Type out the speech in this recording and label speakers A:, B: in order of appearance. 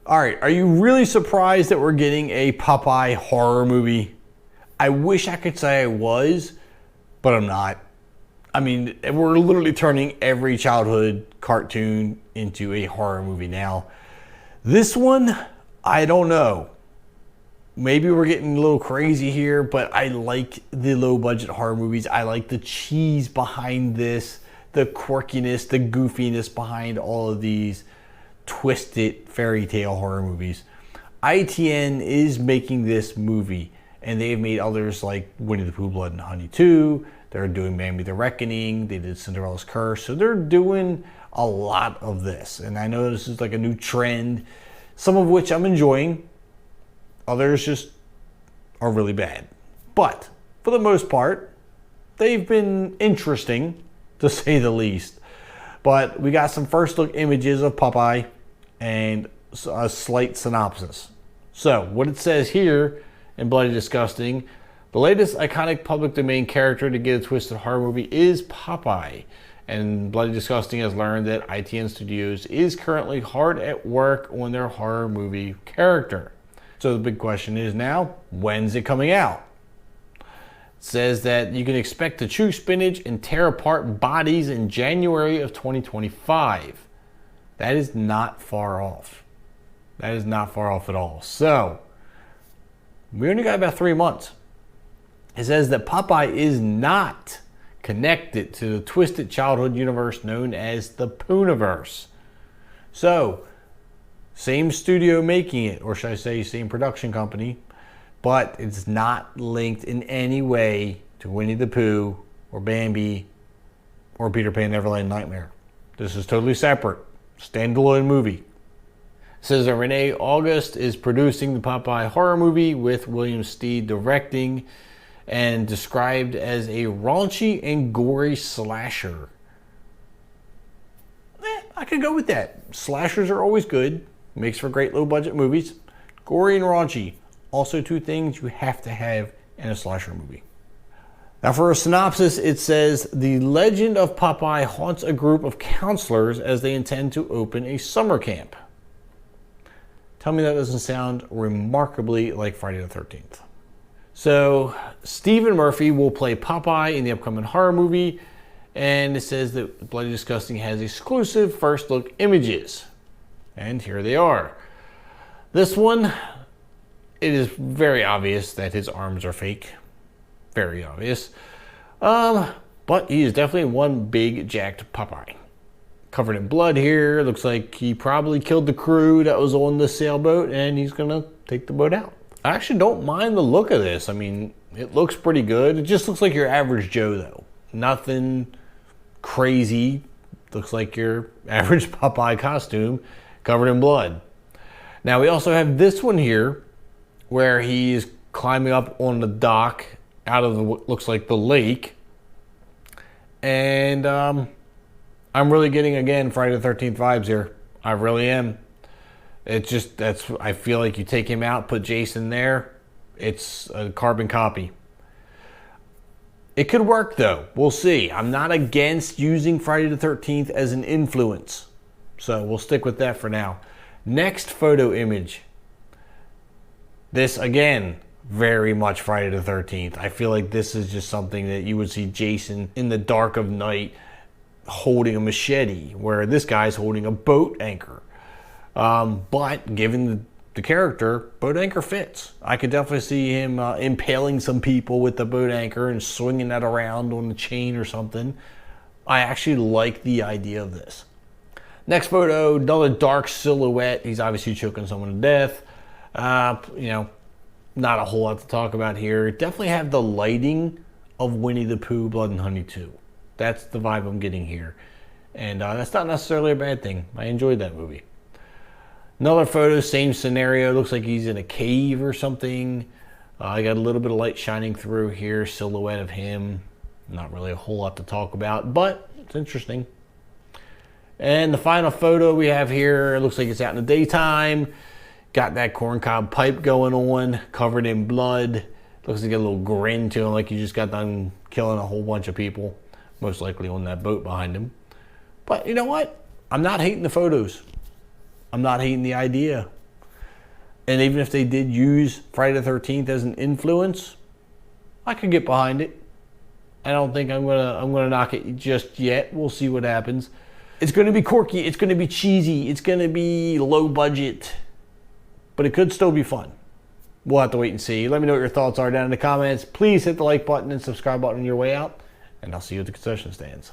A: All right, are you really surprised that we're getting a Popeye horror movie? I wish I could say I was, but I'm not. I mean, we're literally turning every childhood cartoon into a horror movie now. This one, I don't know. Maybe we're getting a little crazy here, but I like the low budget horror movies. I like the cheese behind this, the quirkiness, the goofiness behind all of these twisted fairy tale horror movies. ITN is making this movie, and they've made others like Winnie the Pooh, Blood and Honey 2. They're doing Bambi the Reckoning. They did Cinderella's Curse. So they're doing a lot of this. And I know this is like a new trend, some of which I'm enjoying. Others just are really bad. But for the most part, they've been interesting, to say the least. But we got some first look images of Popeye and a slight synopsis. So what it says here in Bloody Disgusting: the latest iconic public domain character to get a twisted horror movie is Popeye. And Bloody Disgusting has learned that ITN Studios is currently hard at work on their horror movie character. So the big question is now, when's it coming out? It says that you can expect to chew spinach and tear apart bodies in January of 2025. That is not far off. That is not far off at all. So, we only got about 3 months. It says that Popeye is not connected to the twisted childhood universe known as the Pooniverse. So, same studio making it, or should I say same production company, but it's not linked in any way to Winnie the Pooh or Bambi or Peter Pan Neverland Nightmare. This is totally separate, standalone movie. It says that Renee August is producing the Popeye horror movie with William Steed directing, and described as a raunchy and gory slasher. I could go with that. Slashers are always good. Makes for great low budget movies. Gory and raunchy. Also two things you have to have in a slasher movie. Now for a synopsis, it says, the legend of Popeye haunts a group of counselors as they intend to open a summer camp. Tell me that doesn't sound remarkably like Friday the 13th. So Stephen Murphy will play Popeye in the upcoming horror movie, and it says that Bloody Disgusting has exclusive first look images. And here they are. This one, it is very obvious that his arms are fake. Very obvious. But he is definitely one big jacked Popeye. Covered in blood here. Looks like he probably killed the crew that was on the sailboat, and he's gonna take the boat out. I actually don't mind the look of this. I mean, it looks pretty good. It just looks like your average Joe, though. Nothing crazy. Looks like your average Popeye costume covered in blood. Now, we also have this one here where he's climbing up on the dock out of what looks like the lake. And I'm really getting, again, Friday the 13th vibes here. I really am. It's just, I feel like you take him out, put Jason there, it's a carbon copy. It could work though, we'll see. I'm not against using Friday the 13th as an influence. So we'll stick with that for now. Next photo image. This again, very much Friday the 13th. I feel like this is just something that you would see Jason in the dark of night holding a machete, where this guy's holding a boat anchor. But given the character, boat anchor fits. I could definitely see him impaling some people with the boat anchor and swinging that around on the chain or something. I actually like the idea of this. Next photo, another dark silhouette. He's obviously choking someone to death. You know, not a whole lot to talk about here. Definitely have the lighting of Winnie the Pooh, Blood and Honey 2. That's the vibe I'm getting here. And that's not necessarily a bad thing. I enjoyed that movie. Another photo, same scenario. Looks like he's in a cave or something. I got a little bit of light shining through here. Silhouette of him. Not really a whole lot to talk about, but it's interesting. And the final photo we have here, it looks like it's out in the daytime. Got that corncob pipe going on, covered in blood. Looks like a little grin to him, like he just got done killing a whole bunch of people. Most likely on that boat behind him. But you know what? I'm not hating the photos. I'm not hating the idea. And even if they did use Friday the 13th as an influence, I could get behind it. I don't think I'm gonna knock it just yet. We'll see what happens. It's gonna be quirky, it's gonna be cheesy, it's gonna be low budget, but it could still be fun. We'll have to wait and see. Let me know what your thoughts are down in the comments. Please hit the like button and subscribe button on your way out, and I'll see you at the concession stands.